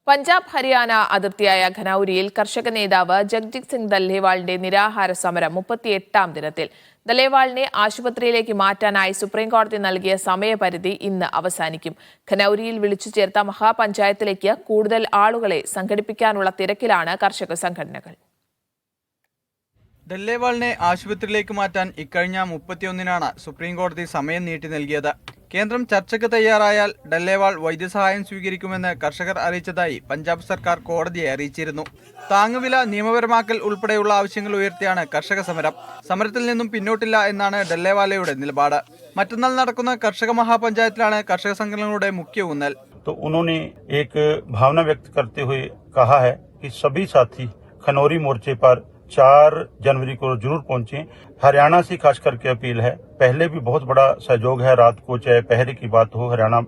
പഞ്ചാബ് ഹരിയാന അതിർത്തിയായ ഖനൌരിയിൽ കർഷക നേതാവ് ജഗ്ജിത് സിംഗ് ദല്ലേവാളിന്റെ നിരാഹാര സമരം 38ാം ദിനത്തിൽ. ദല്ലേവാളിനെ ആശുപത്രിയിലേക്ക് മാറ്റാനായി സുപ്രീംകോടതി നൽകിയ സമയപരിധി ഇന്ന് അവസാനിക്കും. ഖനൌരിയിൽ വിളിച്ചു ചേർത്ത മഹാപഞ്ചായത്തിലേക്ക് കൂടുതൽ ആളുകളെ സംഘടിപ്പിക്കാനുള്ള തിരക്കിലാണ് കർഷക സംഘടനകൾ. ദല്ലേവാളിനെ ആശുപത്രിയിലേക്ക് മാറ്റാൻ ഇക്കഴിഞ്ഞ 31-നാണ് സുപ്രീംകോടതി സമയം നീട്ടി നൽകിയത്. കേന്ദ്രം ചർച്ചയ്ക്ക് തയ്യാറായാൽ ഡല്ലേവാൾ വൈദ്യസഹായം സ്വീകരിക്കുമെന്ന് കർഷകർ അറിയിച്ചതായി പഞ്ചാബ് സർക്കാർ കോടതിയെ അറിയിച്ചിരുന്നു. താങ്ങുവില നിയമപരമാക്കൽ ഉൾപ്പെടെയുള്ള ആവശ്യങ്ങൾ ഉയർത്തിയാണ് കർഷക സമരം. സമരത്തിൽ നിന്നും പിന്നോട്ടില്ല എന്നാണ് ഡല്ലേവാലയുടെ നിലപാട്. മറ്റന്നാൾ നടക്കുന്ന കർഷക മഹാപഞ്ചായത്തിലാണ് കർഷക സംഘടനകളുടെ മുഖ്യ ഊന്നൽ. उन्होंने एक भावना व्यक्त करते हुए कहा है कि सभी साथी खनौरी मोर्चे पर 4 जनवरी को जरूर पहुंचे। हरियाणा से खास करके अपील है, पहले भी बहुत बड़ा सहयोग है, रात को चाहे पहरे की बात हो, हरियाणा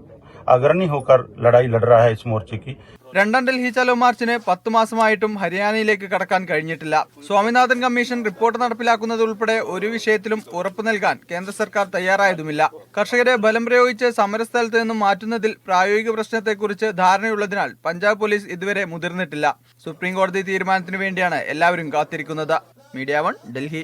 अग्रणी होकर लड़ाई लड़ रहा है इस मोर्चे की. രണ്ടാം ഡൽഹി ചലോ മാർച്ചിന് 10 മാസമായിട്ടും ഹരിയാനയിലേക്ക് കടക്കാൻ കഴിഞ്ഞിട്ടില്ല. സ്വാമിനാഥൻ കമ്മീഷൻ റിപ്പോർട്ട് നടപ്പിലാക്കുന്നത് ഉൾപ്പെടെ ഒരു വിഷയത്തിലും ഉറപ്പു നൽകാൻ കേന്ദ്ര സർക്കാർ തയ്യാറായതുമില്ല. കർഷകരെ ബലം പ്രയോഗിച്ച് സമരസ്ഥലത്ത് നിന്നും മാറ്റുന്നതിൽ പ്രായോഗിക പ്രശ്നത്തെക്കുറിച്ച് ധാരണയുള്ളതിനാൽ പഞ്ചാബ് പോലീസ് ഇതുവരെ മുതിർന്നിട്ടില്ല. സുപ്രീം കോടതി തീരുമാനത്തിനു വേണ്ടിയാണ് എല്ലാവരും കാത്തിരിക്കുന്നത്. മീഡിയ 1 ഡൽഹി.